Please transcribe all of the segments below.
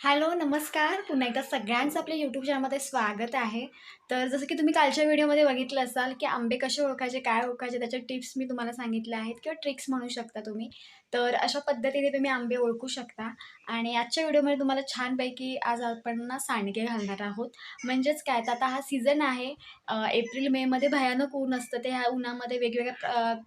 Hello, नमस्कार. पुन्हा एकदा सगळ्यांचं आपल्या यूट्यूब चॅनलमध्ये स्वागत आहे. तर जसं की तुम्ही कालच्या व्हिडिओमध्ये बघितलं असाल, की आंबे कसे ओळखायचे, काय ओळखायचे, त्याच्या टिप्स मी तुम्हाला सांगितल्या आहेत किंवा ट्रिक्स म्हणू शकता तुम्ही. तर अशा पद्धतीने तुम्ही आंबे ओळखू शकता. आणि आजच्या व्हिडिओमध्ये तुम्हाला छानपैकी आज आपण ना सांडगे घालणार आहोत. म्हणजेच काय, तर आता हा सीझन आहे. एप्रिल मेमध्ये भयानक ऊन असतं. ते ह्या उन्हामध्ये वेगवेगळ्या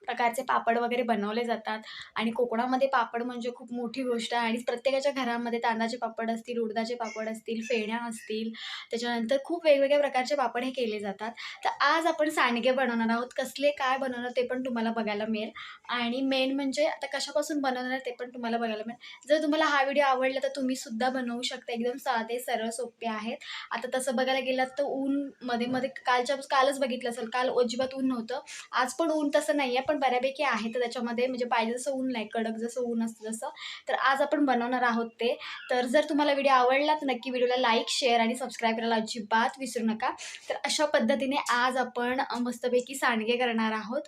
प्रकारचे पापड वगैरे बनवले जातात. आणि कोकणामध्ये पापड म्हणजे खूप मोठी गोष्ट आहे आणि प्रत्येकाच्या घरामध्ये तांदळाचे पापड असतील, उडदाचे पापड असतील, फेण्या असतील, त्याच्यानंतर खूप वेगवेगळ्या प्रकारचे पापड हे केले जातात. तर आज आपण सांडगे बनवणार आहोत. कसले, काय बनवणार ते पण तुम्हाला बघायला मिळेल. आणि मेन म्हणजे आता कशापासून बनवणार ते पण तुम्हाला बघायला मिळेल. जर तुम्हाला हा व्हिडिओ आवडला तर तुम्ही सुद्धा बनवू शकता. एकदम साधे, सरळ, सोपे आहेत. आता तसं बघायला गेलात तर ऊन मध्ये कालच बघितलं असेल, काल अजिबात ऊन नव्हतं. आज पण ऊन तसं नाहीये, पण बऱ्यापैकी आहे. तर त्याच्यामध्ये म्हणजे पाहिजे जसं ऊन नाही, कडक जसं ऊन असतं तसं. तर आज आपण बनवणार आहोत ते. तर जर तुम्हाला व्हिडिओ आवडला तर नक्की व्हिडिओला लाईक, शेअर आणि सबस्क्राईब करायला अजिबात विसरू नका. तर अशा पद्धतीने आज आपण मस्तपैकी सांडगे करणार आहोत.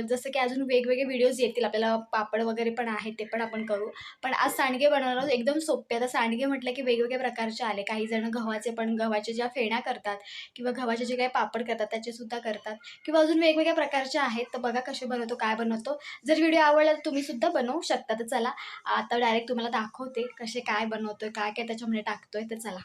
जसं की अजून वेगवेगळे व्हिडिओज येतील आपल्याला, पापड वगैरे पण आहेत, ते पण आपण करू. पण आज सांडगे बनवणार आहोत, एकदम सोपे. आता सांडगे म्हटलं की वेगवेगळ्या प्रकारचे आले. काही जण गव्हाच्या ज्या फेण्या करतात किंवा गव्हाचे जे काही पापड करतात त्याचे सुद्धा करतात. किंवा अजून वेगवेगळ्या प्रकारचे आहेत. तर बघा कसे बनवतो, काय बनवतो. जर व्हिडिओ आवडला तर तुम्ही सुद्धा बनवू शकता. तर चला, आता डायरेक्ट तुम्हाला दाखवते कसे काय बनवतोय, काय काय त्याच्यामध्ये टाकतोय. तर चला.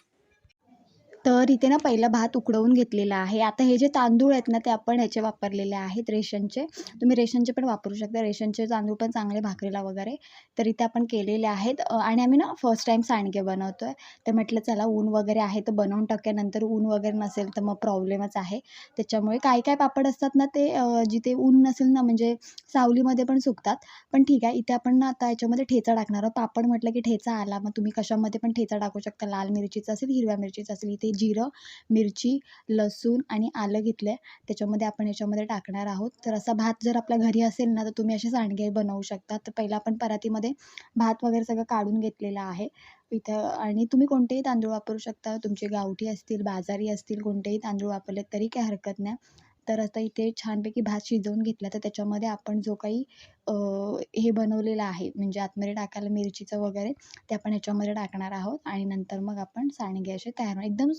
तर इथे ना पहिला भात उकडवून घेतलेला आहे. आता हे जे तांदूळ आहेत ना, ते आपण ह्याचे वापरलेले आहेत रेशनचे. तुम्ही रेशनचे पण वापरू शकता. रेशनचे तांदूळ पण चांगले भाकरीला वगैरे. तर इथे आपण केलेले आहेत आणि आम्ही ना फर्स्ट टाईम सांडगे बनवतोय. तर म्हटलं चला ऊन वगैरे आहे तर बनवून टाकूया. नंतर ऊन वगैरे नसेल तर मग प्रॉब्लेमच आहे. त्याच्यामुळे काही पापड असतात ना, ते जिथे ऊन नसेल ना, म्हणजे सावलीमध्ये पण सुकतात. पण ठीक आहे, इथे आपण ना आता याच्यामध्ये ठेचा टाकणार आहोत. पापड म्हटलं की ठेचा आला. मग तुम्ही कशामध्ये पण ठेचा टाकू शकता. लाल मिरचीचा असेल, हिरव्या मिरचीचा असेल. इथे जिरं, मिरची, लसूण आणि आलं घेतलं आहे. त्याच्यामध्ये आपण याच्यामध्ये टाकणार आहोत. तर असा भात जर आपल्या घरी असेल ना, तर तुम्ही असे सांडगे बनवू शकता. तर पहिला आपण परातीमध्ये भात वगैरे सगळं काढून घेतलेलं आहे इथं. आणि तुम्ही कोणतेही तांदूळ वापरू शकता. तुमचे गावठी असतील, बाजारी असतील, कोणतेही तांदूळ वापरले तरी काही हरकत नाही. तर आता इथे छानपैकी भात शिजवून घेतला. तर त्याच्यामध्ये आपण जो काही अ, हे बनवलेलं आहे, म्हणजे आतमध्ये टाकायला मिरचीचं वगैरे, ते आपण ह्याच्यामध्ये टाकणार आहोत. आणि नंतर मग आपण सांडगे असे तयार होणार. एकदम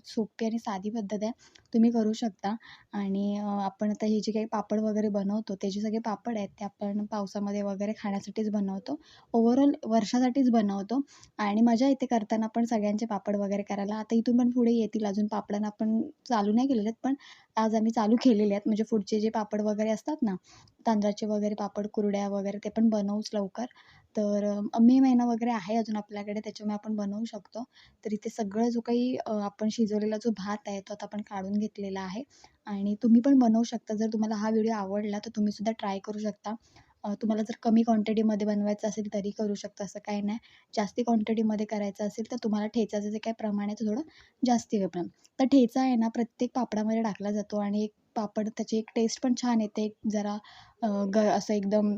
सोपी आणि साधी पद्धत आहे. तुम्ही करू शकता. आणि आपण आता हे जे काही पापड वगैरे बनवतो, ते जे सगळे पापड आहेत, ते आपण पावसामध्ये वगैरे खाण्यासाठीच बनवतो. ओव्हरऑल वर्षासाठीच बनवतो. आणि मजा येते करताना पण सगळ्यांचे पापड वगैरे करायला. आता इथून पण पुढे येतील अजून पापडांना आपण चालू नाही केलेले आहेत, पण आज आम्ही चालू केलेले आहेत. म्हणजे पुढचे जे पापड वगैरे असतात ना, तांदळाचे वगैरे पापड, कुरड्या वगैरे, ते पण बनवूच लवकर. तर मे महिना वगैरे आहे अजून आपल्याकडे, त्याच्यामुळे आपण बनवू शकतो. तर इथे सगळं जो काही आपण शिजवलेला जो भात आहे, तो आता आपण काढून घेतलेला आहे. आणि तुम्ही पण बनवू शकता. जर तुम्हाला हा व्हिडिओ आवडला तर तुम्ही सुद्धा ट्राय करू शकता. तुम्हाला जर कमी क्वांटिटीमध्ये बनवायचं असेल तरी करू शकता, असं काही नाही. जास्ती क्वांटिटीमध्ये करायचं असेल तर तुम्हाला ठेचाचं जे काही प्रमाण आहे ते थोडं जास्ती वेगळं. तर ठेचा आहे ना, प्रत्येक पापडामध्ये टाकला जातो आणि एक पापड त्याची एक टेस्ट पण छान येते. एक जरा असं एकदम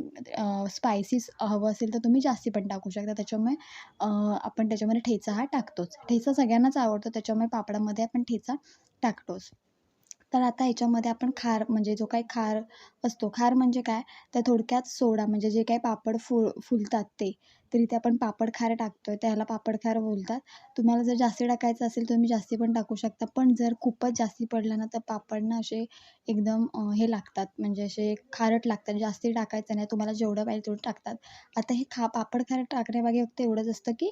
स्पायसीस हवं असेल तर तुम्ही जास्ती पण टाकू शकता. त्याच्यामुळे आपण त्याच्यामध्ये ठेचा हा टाकतोच. ठेचा सगळ्यांनाच आवडतो, त्याच्यामुळे पापडामध्ये आपण ठेचा टाकतोच. तर आता ह्याच्यामध्ये आपण खार, म्हणजे जो काही खार असतो, खार म्हणजे काय, तर थोडक्यात सोडा, म्हणजे जे काही पापड फुलतात ते. तर इथे आपण पापड खार टाकतोय, त्याला पापड खार बोलतात. तुम्हाला जर जास्ती टाकायचं असेल तर तुम्ही जास्ती पण टाकू शकता. पण जर खूपच जास्ती पडलं ना, तर पापड ना असे एकदम हे लागतात, म्हणजे असे खारट लागतात. जास्ती टाकायचं नाही. तुम्हाला जेवढं पाहिजे तेवढं टाकतात. आता हे पापड खार टाकण्यामागे फक्त एवढंच असतं, की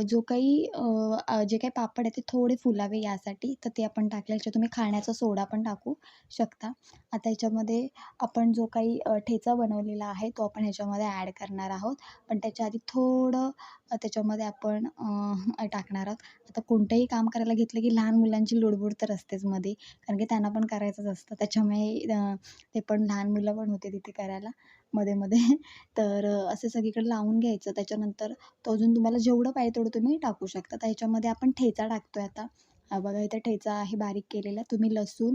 जो काही जे काही पापड आहे ते थोडे फुलावे यासाठी. तर ते आपण टाकल्याच्या तुम्ही खाण्याचा सोडा पण टाकू शकता. आता ह्याच्यामध्ये आपण जो काही ठेचा बनवलेला आहे तो आपण ह्याच्यामध्ये ॲड करणार आहोत. पण त्याच्या आधी थोडं त्याच्यामध्ये आपण टाकणार आहोत. आता कोणतंही काम करायला घेतलं की लहान मुलांची लुडबुड तर असतेच मध्ये, कारण की त्यांना पण करायचंच असतं. त्याच्यामुळे ते पण लहान मुलं पण होते तिथे करायला मध्ये-मध्ये. तर असं सगळीकडे लावून घ्यायचं. त्याच्यानंतर तो अजून तुम्हाला जेवढं पाहिजे तेवढं तुम्ही टाकू शकता. तर ह्याच्यामध्ये आपण ठेचा टाकतोय आता. बघा इथे ठेचा आहे बारीक केलेला. तुम्ही लसूण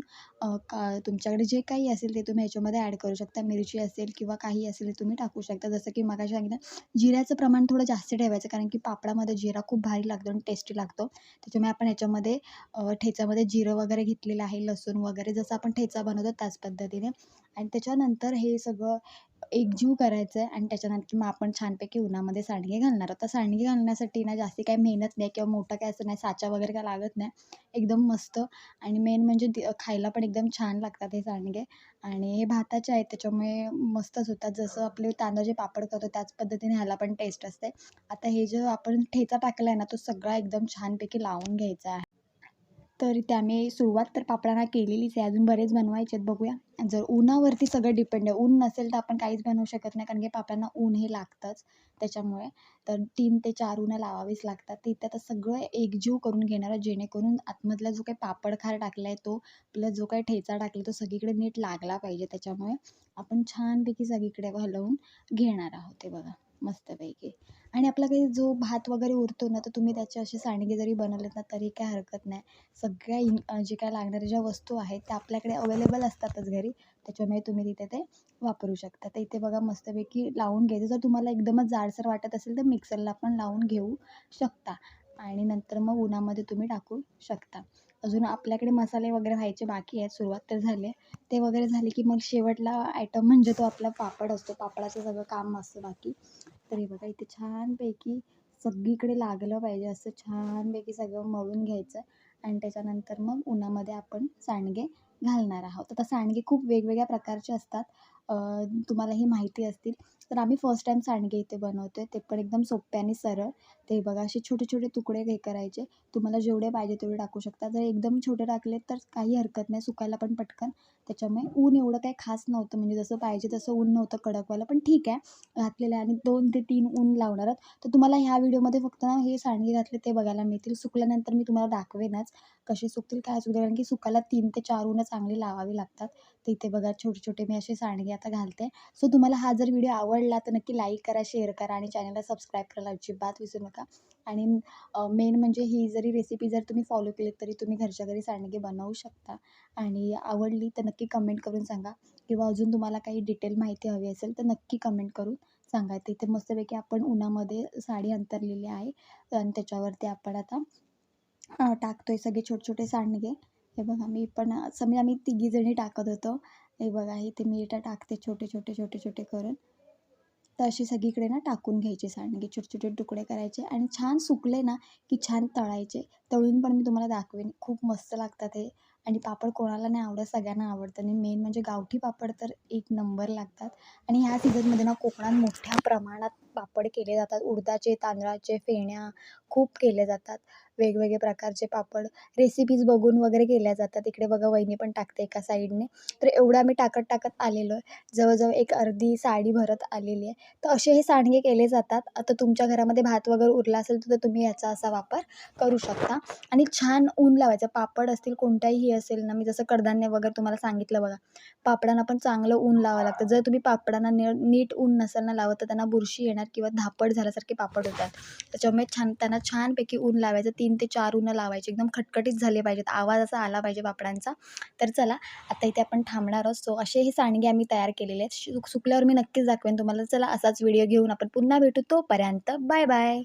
तुमच्याकडे जे काही असेल ते तुम्ही ह्याच्यामध्ये ॲड करू शकता. मिरची असेल किंवा काही असेल ते तुम्ही टाकू शकता. जसं की मगाशी सांगितलं, जिऱ्याचं प्रमाण थोडं जास्त ठेवायचं, कारण की पापडामध्ये जिरा खूप भारी लागतो आणि टेस्टी लागतो. त्याच्यामुळे आपण ह्याच्यामध्ये ठेच्यामध्ये जिरं वगैरे घेतलेलं आहे, लसूण वगैरे, जसं आपण ठेचा बनवतो त्याच पद्धतीने. आणि त्याच्यानंतर हे सगळं एकजीव करायचं आहे आणि त्याच्यानंतर मग आपण छानपैकी उन्हामध्ये सांडगे घालणार आहोत. तर सांडगे घालण्यासाठी ना जास्ती काही मेहनत नाही किंवा मोठं काय असं नाही, साचा वगैरे काय लागत नाही. एकदम मस्त आणि मेन म्हणजे खायला पण एकदम छान लागतात हे सांडगे आणि हे भाताचे आहेत त्याच्यामुळे मस्तच होतात. जसं आपले तांदळाचे पापड करतो त्याच पद्धतीने ह्याला पण टेस्ट असते. आता हे जे आपण ठेचा टाकला आहे ना, तो सगळा एकदम छानपैकी लावून घ्यायचा आहे. तर इथे आम्ही सुरुवात तर पापडांना केलेलीच आहे. अजून बरेच बनवायचे आहेत, बघूया. जर उन्हावरती सगळं डिपेंड आहे. ऊन नसेल तर आपण काहीच बनवू शकत नाही कारण की पापडांना ऊन हे लागतंच त्याच्यामुळे. तर 3 ते 4 उन्हं लावावीच लागतात. तर इथे आता सगळं एकजीव करून घेणार आहे जेणेकरून आतमधला जो काही पापड-खार टाकला आहे तो प्लस जो काही ठेचा टाकला तो सगळीकडे नीट लागला पाहिजे. त्याच्यामुळे आपण छानपैकी सगळीकडे हलवून घेणार आहोत. हे बघा मस्तपैकी. आणि आपला काही जो भात वगैरे उरतो ना, तर तुम्ही त्याचे असे सांडगे जरी बनवलेत ना तरी काही हरकत नाही. सगळ्या जे काही लागणाऱ्या ज्या वस्तू आहेत त्या आपल्याकडे अवेलेबल असतातच घरी. त्याच्यामुळे तुम्ही तिथे ते वापरू शकता. तर इथे बघा मस्तपैकी लावून घ्यायचं. जर तुम्हाला एकदमच जाडसर वाटत असेल तर मिक्सरला पण लावून घेऊ शकता आणि नंतर मग उन्हामध्ये तुम्ही टाकू शकता. अजून आपल्याकडे मसाले वगैरे व्हायचे बाकी आहेत. सुरुवात तर झाली आहे. ते वगैरे झाले की मग शेवटला आयटम म्हणजे तो आपला पापड असतो. पापडाचं सगळं काम असतं बाकी. तर हे बघा इथे छानपैकी सगळीकडे लागलं पाहिजे असं छानपैकी सगळं मळून घ्यायचं आणि त्याच्यानंतर मग उन्हामध्ये आपण सांडगे घालणार आहोत. आता सांडगे खूप वेगवेगळ्या प्रकारचे असतात. तुम्हालाही माहिती असतील. तर आम्ही फर्स्ट टाईम सांडगे इथे बनवतोय. ते पण एकदम सोपे आणि सरळ. ते बघा असे छोटे-छोटे तुकडे हे करायचे. तुम्हाला जेवढे पाहिजे तेवढे टाकू शकता. जर एकदम छोटे टाकले तर काही हरकत नाही, सुकायला पण पटकन. त्याच्यामुळे ऊन एवढं काही खास नव्हतं म्हणजे जसं पाहिजे तसं ऊन नव्हतं कडकवालं, पण ठीक आहे घातलेलं आहे आणि 2 ते 3 ऊन लावणार आहोत. तर तुम्हाला ह्या व्हिडिओमध्ये फक्त ना हे सांडगे घातले ते बघायला मिळतील. सुकल्यानंतर मी तुम्हाला दाखवेनच कसे सुकतील, काय सुकतील कारण की सुकायला 3 ते 4 ऊनं चांगली लावावी लागतात. तर इथे बघा छोटे-छोटे मी असे सांडगे आता घालते. सो तुम्हाला हा जर व्हिडिओ आवडला तर नक्की लाईक करा, शेअर करा आणि चॅनलला सबस्क्राईब करायला अजिबात विसरू नका. आणि मेन म्हणजे ही जरी रेसिपी जर तुम्ही फॉलो केलीत तरी तुम्ही घरच्या घरी सांडगे बनवू शकता आणि आवडली तर नक्की कमेंट करून सांगा किंवा अजून तुम्हाला काही डिटेल माहिती हवी असेल तर नक्की कमेंट करून सांगा. तिथे मस्तपैकी आपण उन्हामध्ये साडी अंथरलेली आहे आणि त्याच्यावरती आपण आता टाकतोय सगळे छोटे-छोटे सांडगे. हे बघा मी पण असं म्हणजे आम्ही तिघीजणी टाकत होतो. हे बघा इथे मी इथं टाकते छोटे-छोटे, छोटे-छोटे करून. तर असे सगळीकडे ना टाकून घ्यायचे सांडगे. छोटे-छोटे तुकडे करायचे आणि छान सुकले ना, की छान तळायचे. तळून पण मी तुम्हाला दाखवेन. खूप मस्त लागतात हे आणि पापड कोणाला नाही आवडत, सगळ्यांना आवडतं आणि मेन म्हणजे गावठी पापड तर एक नंबर लागतात. आणि ह्या सीझनमध्ये ना कोकणात मोठ्या प्रमाणात पापड केले जातात. उडदाचे, तांदळाचे, फेण्या खूप केले जातात. वेगवेगळे प्रकारचे पापड रेसिपीज बघून वगैरे केल्या जातात. इकडे बघा वहिनी पण टाकते एका साईडने. तर एवढं आम्ही टाकत-टाकत आलेलो आहे. जवळ-जवळ एक अर्धी साडी भरत आलेली आहे. तर असे हे सांडगे केले जातात. आता तुमच्या घरामध्ये भात वगैरे उरला असेल तर तुम्ही याचा असा वापर करू शकता आणि छान ऊन लावायचं. पापड असतील कोणताही हे असेल ना, मी जसं कडधान्य वगैरे तुम्हाला सांगितलं बघा. पापडांना पण चांगलं ऊन लावावं लागतं. जर तुम्ही पापडांना नीट ऊन नसेल ना लावत तर त्यांना बुरशी येणार किंवा धापड झाल्यासारखे पापड होतात. त्याच्यामुळे त्यांना छानपैकी ऊन लावायचं. 3 ते 4 उन्हं लावायची. एकदम खटखटीत झाले पाहिजेत. आवाज असा आला पाहिजे पापडांचा. तर चला आता इथे आपण थांबणार आहोत. सो असे हे सांडगे आम्ही तयार केलेले आहेत. सुकल्यावर मी नक्कीच दाखवेन तुम्हाला. चला असाच व्हिडिओ घेऊन आपण पुन्हा भेटू. तोपर्यंत बाय बाय.